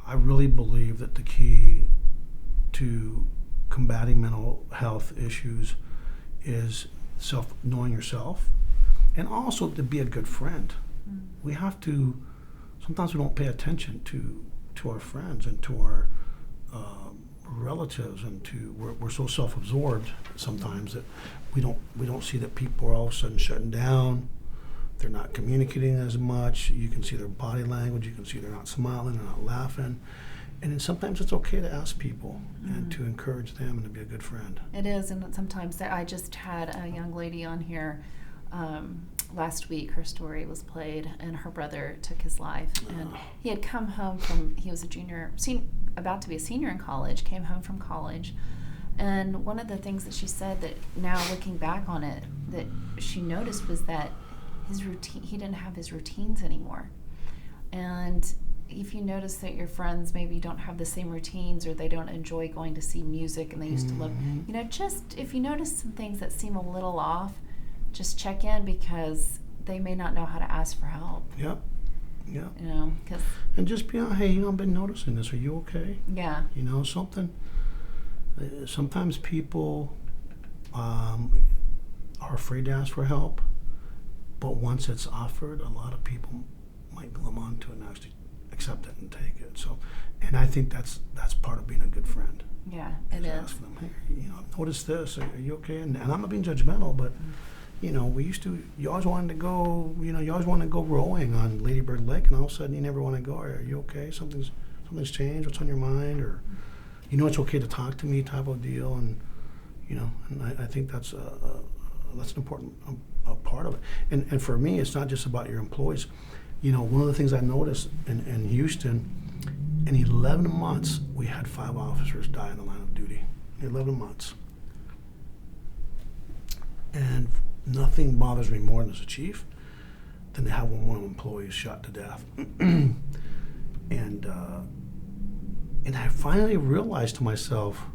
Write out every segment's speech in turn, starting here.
I really believe that the key to combating mental health issues is knowing yourself, and also to be a good friend. We have to. Sometimes we don't pay attention to our friends and to our relatives, and we're so self-absorbed sometimes that we don't see that people are all of a sudden shutting down. They're not communicating as much. You can see their body language. You can see they're not smiling, they're not laughing. And then sometimes it's okay to ask people and to encourage them and to be a good friend. It is, and sometimes I just had a young lady on here last week. Her story was played, and her brother took his life. And he had come home he was a junior, about to be a senior in college, came home from college. And one of the things that she said that now looking back on it, that she noticed was that his routine, he didn't have his routines anymore. And if you notice that your friends maybe don't have the same routines, or they don't enjoy going to see music and they used to love, just if you notice some things that seem a little off, just check in, because they may not know how to ask for help. Yep. Cause, and just be on, hey, I've been noticing this. Are you okay? Yeah. Something. Sometimes people are afraid to ask for help, but once it's offered, a lot of people might glom onto it and actually accept it and take it. So, and I think that's part of being a good friend. Yeah, it is. Ask them, hey, I've noticed this. Are you okay? And I'm not being judgmental, but you always wanted to go. You always wanted to go rowing on Lady Bird Lake, and all of a sudden you never want to go. Are you okay? Something's changed. What's on your mind? Or it's okay to talk to me, type of deal. And and I think that's an important part of it. And for me, it's not just about your employees. One of the things I noticed in Houston, in 11 months, we had 5 officers die in the line of duty. 11 months. And nothing bothers me more as a chief than to have one of my employees shot to death. And I finally realized to myself,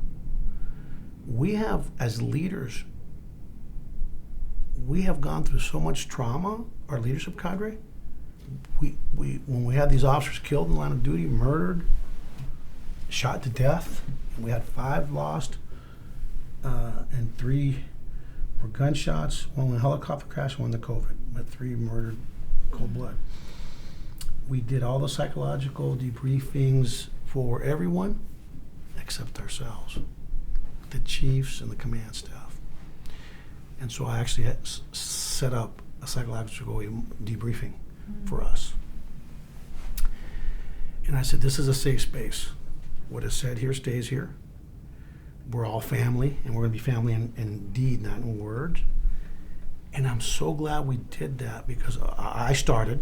we have, as leaders, we have gone through so much trauma, our leadership cadre. When we had these officers killed in the line of duty, murdered, shot to death, we had 5 lost, and 3 were gunshots, 1 in a helicopter crash, 1 in the COVID, but 3 murdered cold blood. We did all the psychological debriefings for everyone except ourselves, the chiefs and the command staff. And so I actually had set up a psychological debriefing for us. And I said, this is a safe space. What is said here stays here. We're all family, and we're going to be family in deed, not in words. And I'm so glad we did that, because I started.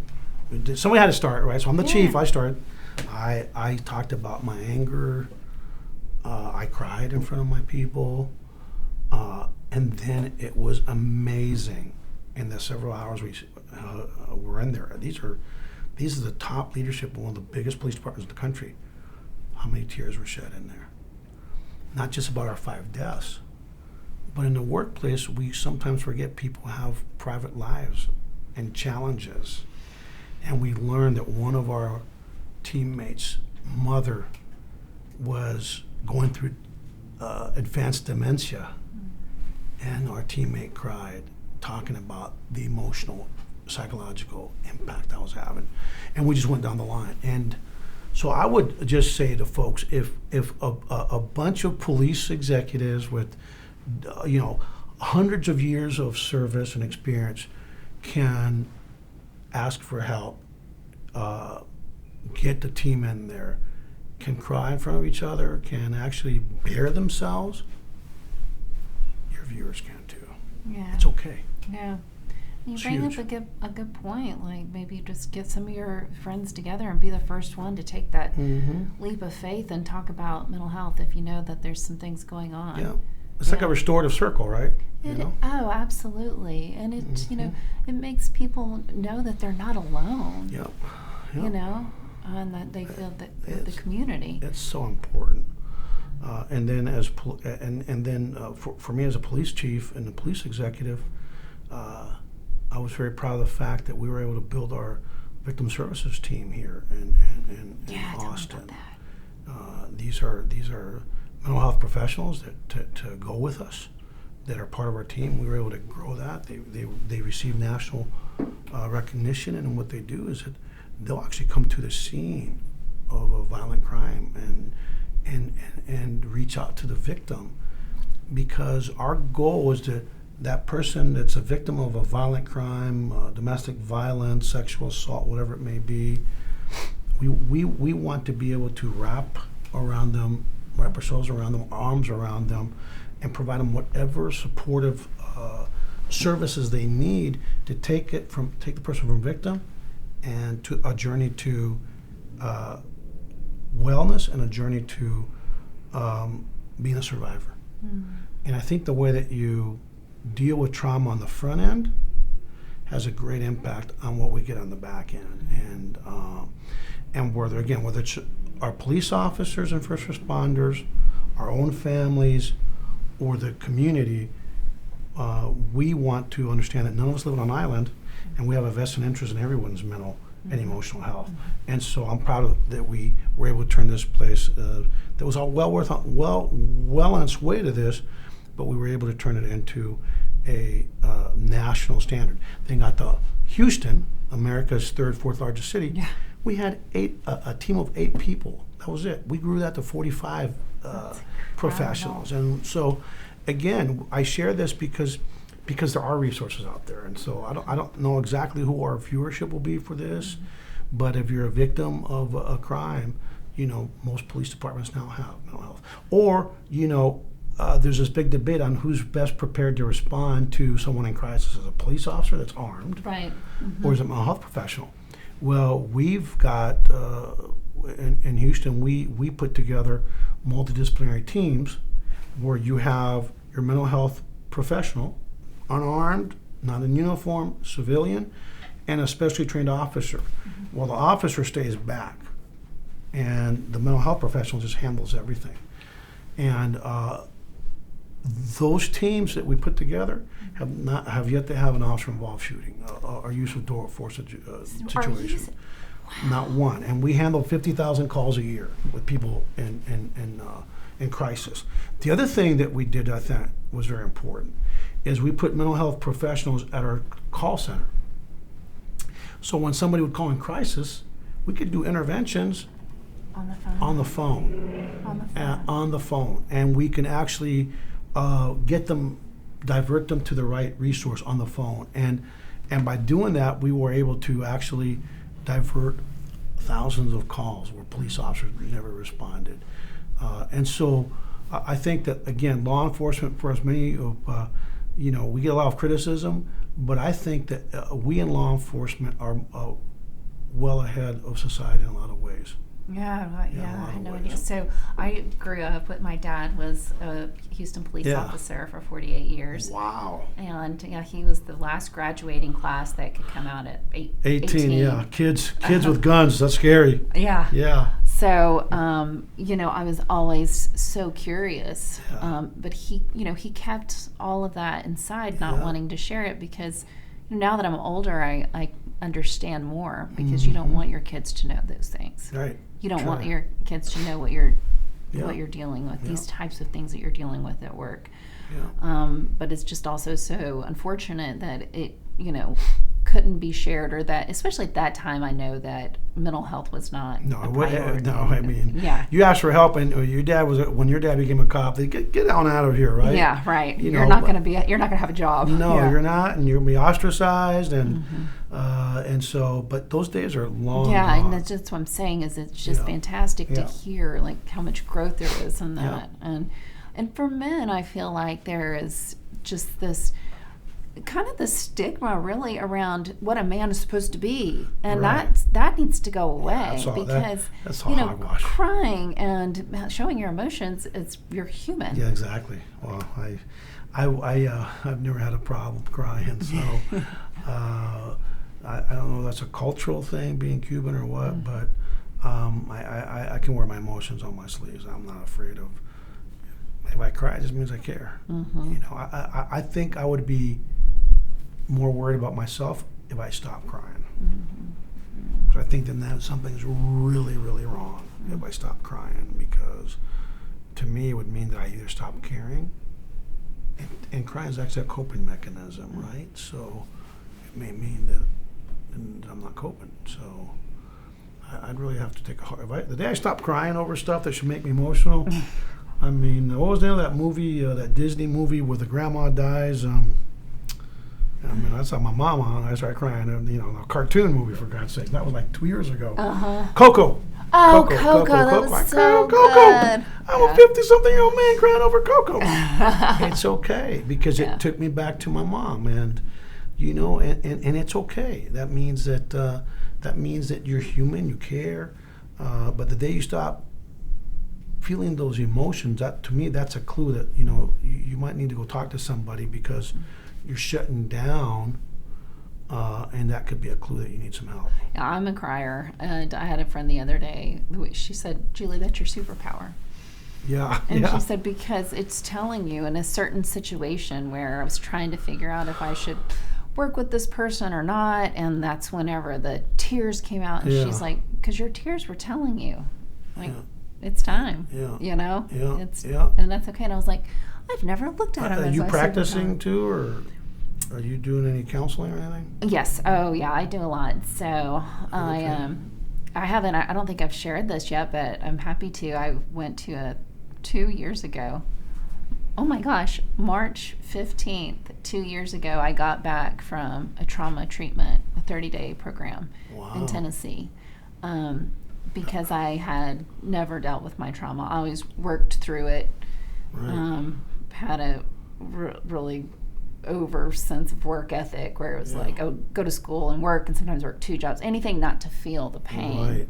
Somebody had to start, right? So I'm the chief. I started. I talked about my anger. I cried in front of my people. And then it was amazing. In the several hours we were in there, these are the top leadership of one of the biggest police departments in the country. How many tears were shed in there? Not just about our 5 deaths, but in the workplace, we sometimes forget people have private lives and challenges. And we learned that one of our teammates' mother was going through advanced dementia, and our teammate cried, talking about the emotional, psychological impact I was having. And we just went down the line. And so I would just say to folks, if a bunch of police executives with hundreds of years of service and experience can ask for help, get the team in there, can cry in front of each other, can actually bear themselves, your viewers can too. Yeah. It's okay. Yeah. You It's bring huge. up a good point. Like, maybe just get some of your friends together and be the first one to take that leap of faith and talk about mental health if you know that there's some things going on. Yeah. It's like a restorative circle, right? Oh, absolutely. And it it makes people know that they're not alone. Yep. And that they feel that with the community. It's so important. And then for me as a police chief and a police executive, I was very proud of the fact that we were able to build our victim services team here in Tell me Austin. about that. these are mental health professionals that to go with us, that are part of our team. We were able to grow that. They receive national recognition, and what they do is that they'll actually come to the scene of a violent crime and reach out to the victim, because our goal is that person that's a victim of a violent crime, domestic violence, sexual assault, whatever it may be, we want to be able to wrap ourselves around them, arms around them, and provide them whatever supportive services they need to take the person from victim and to a journey to wellness and a journey to being a survivor. And I think the way that you deal with trauma on the front end has a great impact on what we get on the back end. And whether it's our police officers and first responders, our own families, or the community, we want to understand that none of us live on an island, and we have a vested interest in everyone's mental and emotional health. And so I'm proud that we were able to turn this place that was all well on its way to this, but we were able to turn it into a national standard. They got to Houston, America's fourth largest city. Yeah. We had a team of 8 people. That was it. We grew that to 45 professionals. And so, again, I share this because there are resources out there. And so I don't know exactly who our viewership will be for this, but if you're a victim of a crime, most police departments now have mental health. Or, there's this big debate on who's best prepared to respond to someone in crisis, as a police officer that's armed, Right. or is it a mental health professional? Well, we've got in Houston, we put together multidisciplinary teams where you have your mental health professional, unarmed, not in uniform, civilian, and a specially trained officer. Well, the officer stays back, and the mental health professional just handles everything. And those teams that we put together have yet to have an officer-involved shooting or use of force situation. Not one. And we handle 50,000 calls a year with people in crisis. The other thing that we did, I think, was very important, is we put mental health professionals at our call center. So when somebody would call in crisis, we could do interventions On the phone. on the phone, and we can actually divert them to the right resource on the phone, and by doing that, we were able to actually divert thousands of calls where police officers never responded. And so I think that, again, law enforcement, for as many of, we get a lot of criticism, but I think that we in law enforcement are well ahead of society in a lot of ways. Yeah, I had no idea. So I grew up with, my dad was a Houston police officer for 48 years. Wow. And he was the last graduating class that could come out at 18. Yeah. Kids with guns, that's scary. Yeah. Yeah. So, I was always so curious. But he kept all of that inside, not wanting to share it, because now that I'm older, I understand more, because you don't want your kids to know those things. Right. You don't want your kids to know what you're dealing with, Yeah. these types of things that you're dealing with at work. Yeah. But it's just also so unfortunate that it, couldn't be shared, or that, especially at that time, I know that mental health was not a priority. I mean, you asked for help, and when your dad became a cop, they get on out of here, right? Yeah, right. You're not going to have a job. No, you're not, and you're going to be ostracized, and so, but those days are long Yeah, gone. and that's just what I'm saying, is it's just fantastic to hear how much growth there is in that. And for men, I feel like there is just this kind of the stigma really around what a man is supposed to be, and that needs to go away, because that's hogwash. Crying and showing your emotions, you're human. Yeah, exactly. Well, I've never had a problem crying, so I don't know if that's a cultural thing, being Cuban or what, but I can wear my emotions on my sleeves. I'm not afraid of. If I cry, it just means I care. I think I would be more worried about myself if I stopped crying. So I think that something's really, really wrong if I stop crying, because to me it would mean that I either stop caring, and crying is actually a coping mechanism, right? So it may mean that I'm not coping. So I'd really have to take a hard. The day I stop crying over stuff that should make me emotional, I mean, what was the name of that movie, that Disney movie where the grandma dies? I mean, I saw my mama and I started crying. A cartoon movie, for God's sake. That was like 2 years ago. Coco. Oh, Coco, that was so good. I'm a 50-something-year-old man crying over Coco. It's okay, because it took me back to my mom, and and it's okay. That means that you're human, you care. But the day you stop feeling those emotions, that to me, that's a clue that you might need to go talk to somebody, because you're shutting down, and that could be a clue that you need some help. Yeah, I'm a crier, and I had a friend the other day. She said, "Julie, that's your superpower." Yeah. And she said, because it's telling you in a certain situation where I was trying to figure out if I should work with this person or not, and that's whenever the tears came out, and she's like, because your tears were telling you, like, it's time. And that's okay. And I was like, I've never looked at it. Are you practicing too, or are you doing any counseling or anything? Yes. Oh, yeah. I do a lot. So I haven't. I don't think I've shared this yet, but I'm happy to. I went to 2 years ago. Oh my gosh, March 15th, 2 years ago, I got back from a trauma treatment, a 30-day program in Tennessee. Because I had never dealt with my trauma. I always worked through it. Right. Had a really over sense of work ethic, where it was like, oh, go to school and work, and sometimes work 2 jobs, anything not to feel the pain.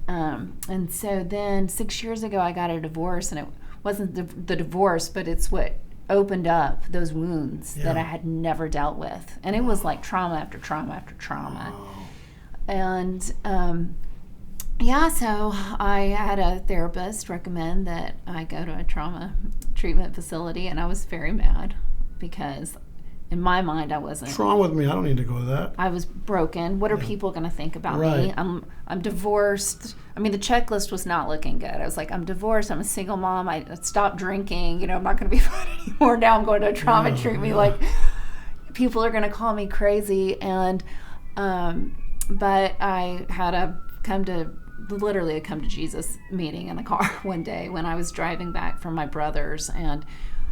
Right. And so then 6 years ago, I got a divorce, and it wasn't the divorce, but it's what opened up those wounds that I had never dealt with. And it was like trauma after trauma after trauma. Wow. And so I had a therapist recommend that I go to a trauma treatment facility, and I was very mad, because in my mind I wasn't. What's wrong with me? I don't need to go to that. I was broken. What are people going to think about me? I'm divorced. I mean, the checklist was not looking good. I was like, I'm divorced. I'm a single mom. I stopped drinking. I'm not going to be fun anymore. Now I'm going to a trauma treatment. Like, people are going to call me crazy. And but I had a come to Jesus meeting in the car one day when I was driving back from my brother's, and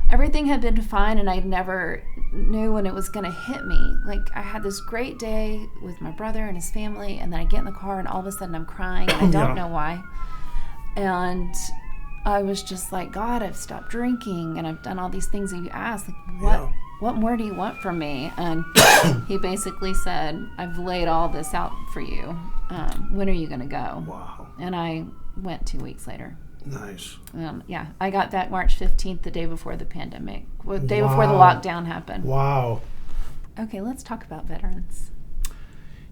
everything had been fine, and I never knew when it was going to hit me. Like, I had this great day with my brother and his family, and then I get in the car, and all of a sudden I'm crying, and I don't know why. And I was just like, God, I've stopped drinking, and I've done all these things that you asked. Like, what more do you want from me? And he basically said, I've laid all this out for you. When are you going to go? Wow. And I went 2 weeks later. Nice. I got back March 15th, the day before the pandemic, the day before the lockdown happened. Wow. Okay, let's talk about veterans.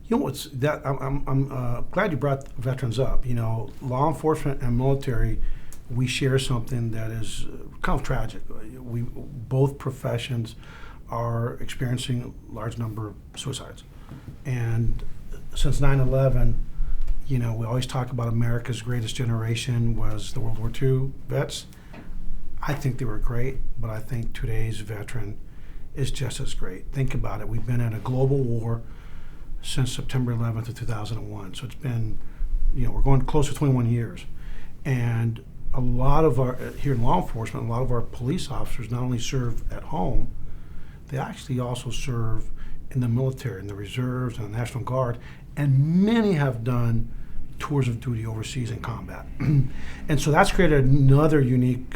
You know what's that? I'm glad you brought veterans up. Law enforcement and military, we share something that is kind of tragic. We both professions are experiencing a large number of suicides, and since 9/11. We always talk about America's greatest generation was the World War II vets. I think they were great, but I think today's veteran is just as great. Think about it. We've been in a global war since September 11th of 2001. So it's been, we're going close to 21 years. And a lot of our, here in law enforcement, a lot of our police officers not only serve at home, they actually also serve in the military, in the reserves, and the National Guard. And many have done tours of duty overseas in combat. And so that's created another unique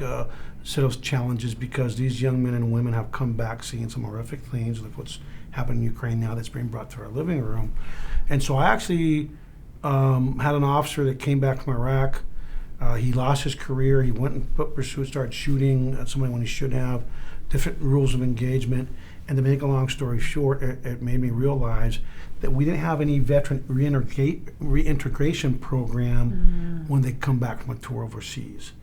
set of challenges, because these young men and women have come back seeing some horrific things, like what's happened in Ukraine now that's being brought to our living room. And so I actually had an officer that came back from Iraq. He lost his career. He went and started shooting at somebody when he shouldn't have, different rules of engagement. And to make a long story short, it made me realize that we didn't have any veteran reintegration program when they come back from a tour overseas.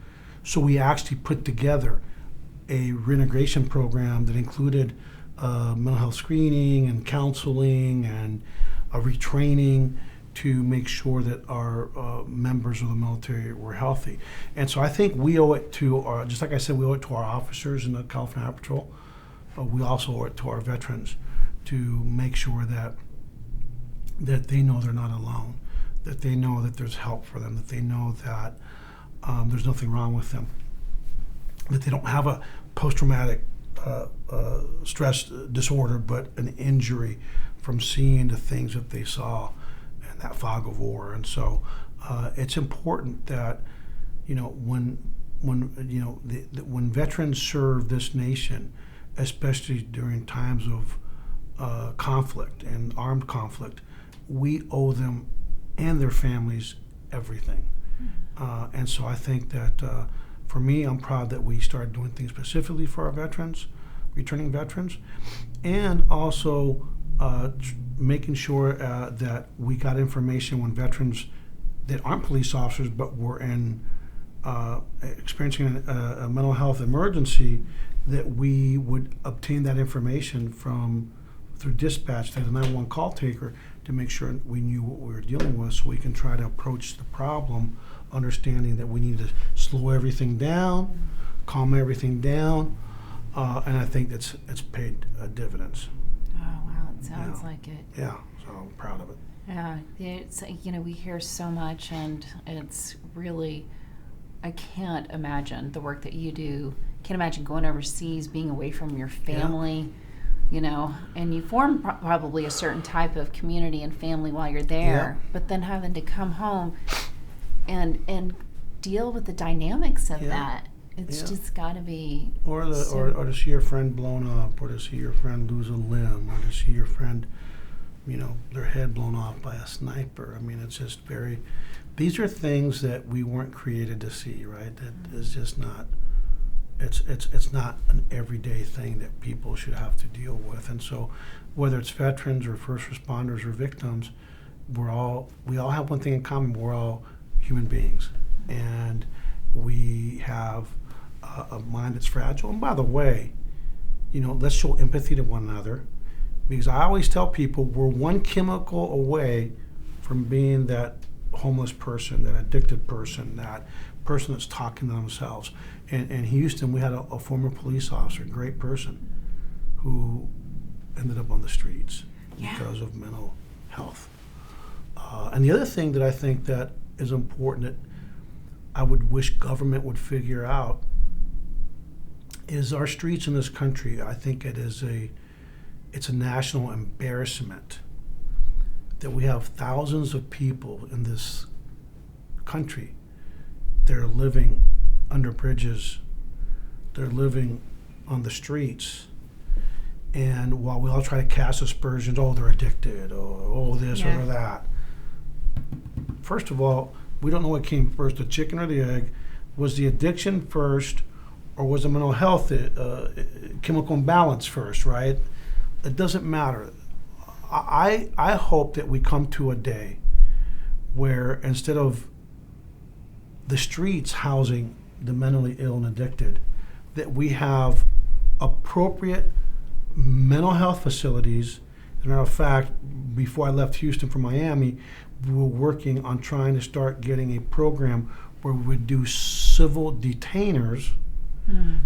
So we actually put together a reintegration program that included mental health screening and counseling and retraining. to make sure that our members of the military were healthy. And so I think we owe it to our, just like I said, we owe it to our officers in the California Highway Patrol. We also owe it to our veterans to make sure that they know they're not alone, that they know that there's help for them, that they know that there's nothing wrong with them, that they don't have a post-traumatic stress disorder, but an injury from seeing the things that they saw in that fog of war. And so it's important that, when veterans serve this nation, especially during times of conflict and armed conflict, we owe them and their families everything. And so I think that for me, I'm proud that we started doing things specifically for our veterans, returning veterans, and also making sure that we got information when veterans that aren't police officers but were experiencing a mental health emergency, that we would obtain that information through dispatch to the 911 call taker to make sure we knew what we were dealing with, so we can try to approach the problem understanding that we need to slow everything down, calm everything down, and I think it's paid dividends. Oh, wow, it sounds like it. Yeah, so I'm proud of it. Yeah, it's, we hear so much, and it's really, I can't imagine the work that you do. Can't imagine going overseas, being away from your family, and you form probably a certain type of community and family while you're there, but then having to come home and deal with the dynamics of that. It's just got to be. Or to see your friend blown up, or to see your friend lose a limb, or to see your friend, their head blown off by a sniper. I mean, it's just very. These are things that we weren't created to see, right? That is just not. It's not an everyday thing that people should have to deal with. And so, whether it's veterans or first responders or victims, we all have one thing in common: we're all human beings, and we have a mind that's fragile. And by the way, let's show empathy to one another, because I always tell people we're one chemical away from being that homeless person, that addicted person, that person that's talking to themselves. And in Houston, we had a former police officer, a great person, who ended up on the streets because of mental health. And the other thing that I think that is important that I would wish government would figure out is our streets in this country. I think it's a national embarrassment that we have thousands of people in this country that are living under bridges, they're living on the streets, and while we all try to cast aspersions, they're addicted, or this or that. First of all, we don't know what came first, the chicken or the egg. Was the addiction first, or was the mental health chemical imbalance first, right? It doesn't matter. I hope that we come to a day where instead of the streets housing the mentally ill and addicted, that we have appropriate mental health facilities. As a matter of fact, before I left Houston for Miami, we were working on trying to start getting a program where we would do civil detainers.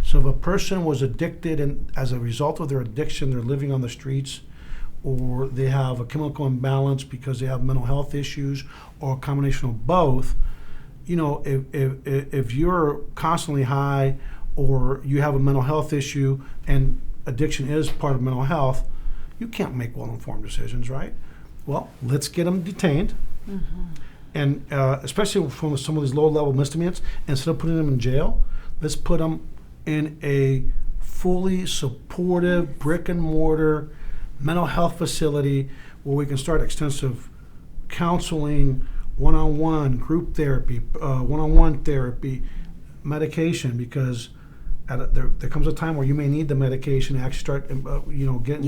So if a person was addicted, and as a result of their addiction, they're living on the streets, or they have a chemical imbalance because they have mental health issues, or a combination of both, if you're constantly high, or you have a mental health issue, and addiction is part of mental health, you can't make well-informed decisions, right? Well, let's get them detained, and especially from some of these low-level misdemeanors, instead of putting them in jail, let's put them in a fully supportive brick-and-mortar mental health facility where we can start extensive counseling, one-on-one group therapy, one-on-one therapy, medication, because there comes a time where you may need the medication to actually start, getting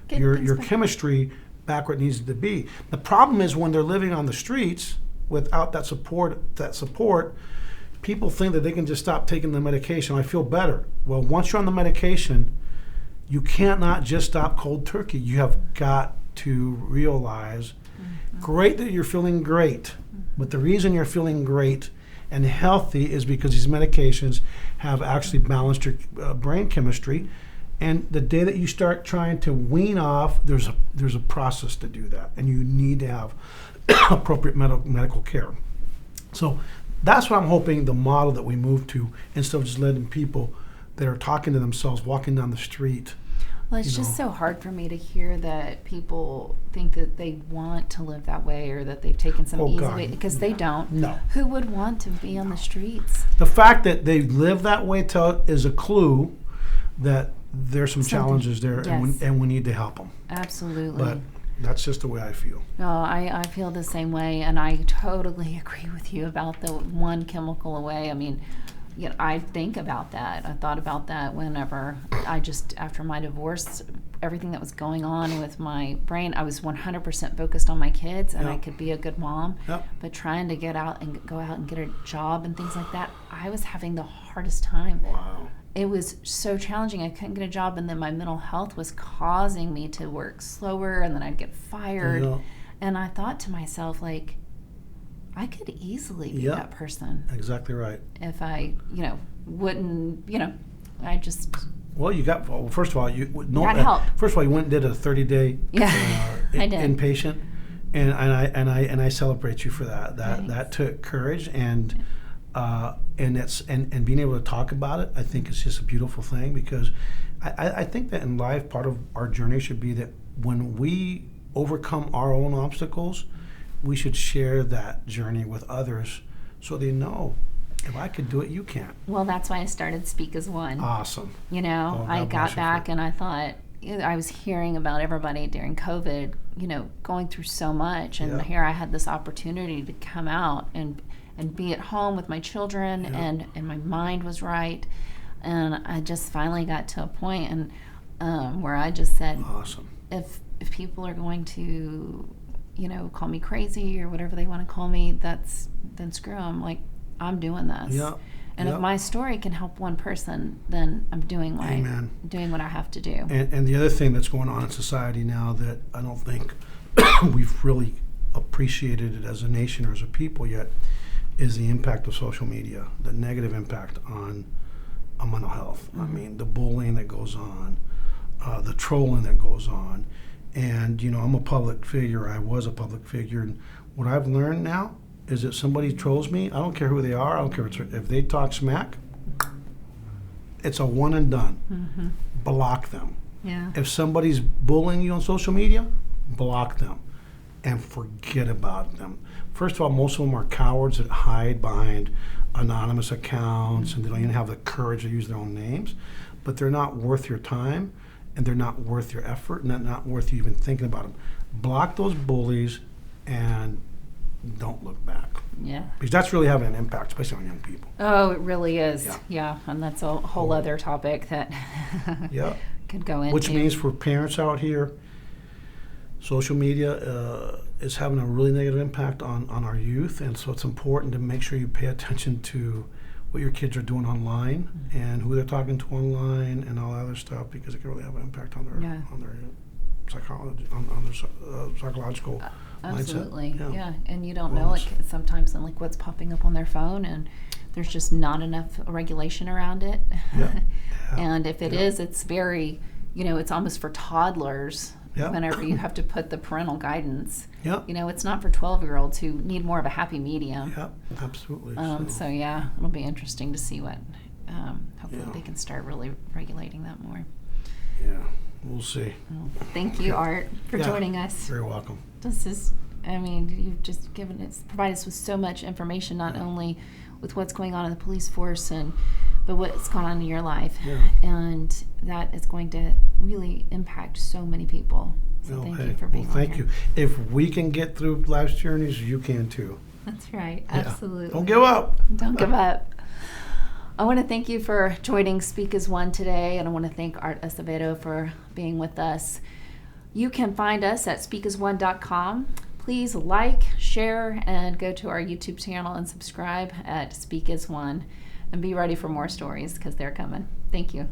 your chemistry back where it needs to be. The problem is when they're living on the streets without that support, people think that they can just stop taking the medication. I feel better. Well, once you're on the medication, you can't not just stop cold turkey. You have got to realize Great that you're feeling great, but the reason you're feeling great and healthy is because these medications have actually balanced your brain chemistry. And the day that you start trying to wean off, there's a process to do that, and you need to have appropriate medical care. So that's what I'm hoping the model that we move to, instead of just letting people that are talking to themselves walking down the street. Well, it's just so hard for me to hear that people think that they want to live that way or that they've taken some easy way, because they don't. No. Who would want to be on the streets? The fact that they live that way is a clue that there's some challenges there, yes. and we need to help them. Absolutely. But that's just the way I feel. No, I feel the same way, and I totally agree with you about the one chemical away. I mean, I think about that. I thought about that whenever after my divorce, everything that was going on with my brain, I was 100% focused on my kids, and I could be a good mom. Yep. But trying to go out and get a job and things like that, I was having the hardest time. Wow. It was so challenging. I couldn't get a job, and then my mental health was causing me to work slower, and then I'd get fired. Yeah. And I thought to myself, like, I could easily be that person Exactly right. if I, wouldn't, I just. Well, first of all, got help. First of all, you went and did a 30-day I did. inpatient, and I celebrate you for that. That took courage, and being able to talk about it, I think is just a beautiful thing, because I think that in life, part of our journey should be that when we overcome our own obstacles, we should share that journey with others so they know, if I could do it, you can. Well, that's why I started Speak as One. Awesome. I got back and I thought, I was hearing about everybody during COVID, going through so much, and here I had this opportunity to come out and be at home with my children, and my mind was right, and I just finally got to a point where I just said, awesome. If people are going to, call me crazy or whatever they want to call me, then screw them. Like, I'm doing this. Yeah. And if my story can help one person, then I'm doing what I have to do. And the other thing that's going on in society now that I don't think we've really appreciated it as a nation or as a people yet is the impact of social media, the negative impact on mental health. Mm-hmm. I mean, the bullying that goes on, the trolling that goes on. And, I'm a public figure. I was a public figure. And what I've learned now is that somebody trolls me, I don't care who they are, I don't care if they talk smack, it's a one and done. Mm-hmm. Block them. Yeah. If somebody's bullying you on social media, block them and forget about them. First of all, most of them are cowards that hide behind anonymous accounts, and they don't even have the courage to use their own names, but they're not worth your time, and they're not worth your effort, and they're not worth you even thinking about them. Block those bullies and don't look back. Yeah. Because that's really having an impact, especially on young people. Oh, it really is. Yeah. And that's a whole other topic that could go into. Which means for parents out here, social media is having a really negative impact on our youth, and so it's important to make sure you pay attention to what your kids are doing online and who they're talking to online and all that other stuff, because it can really have an impact on their psychology, on their psychological Absolutely. mindset. Yeah. And you don't know, like, sometimes what's popping up on their phone, and there's just not enough regulation around it. And if it is, it's very, it's almost for toddlers. Whenever you have to put the parental guidance. It's not for 12-year-olds who need more of a happy medium. Absolutely. So it'll be interesting to see what, hopefully they can start really regulating that more. Yeah, we'll see. Well, thank you, Art, for joining us. You're welcome. This is, you've just provided us with so much information, not only with what's going on in the police force, but what's going on in your life. And that is going to really impact so many people. So thank you for being on Thank you. If we can get through life's journeys, you can too. That's right. Absolutely. Don't give up. Don't give up. I want to thank you for joining Speak as One today, and I want to thank Art Acevado for being with us. You can find us at speakasone.com. Please like, share, and go to our YouTube channel and subscribe at Speak as One. And be ready for more stories, because they're coming. Thank you.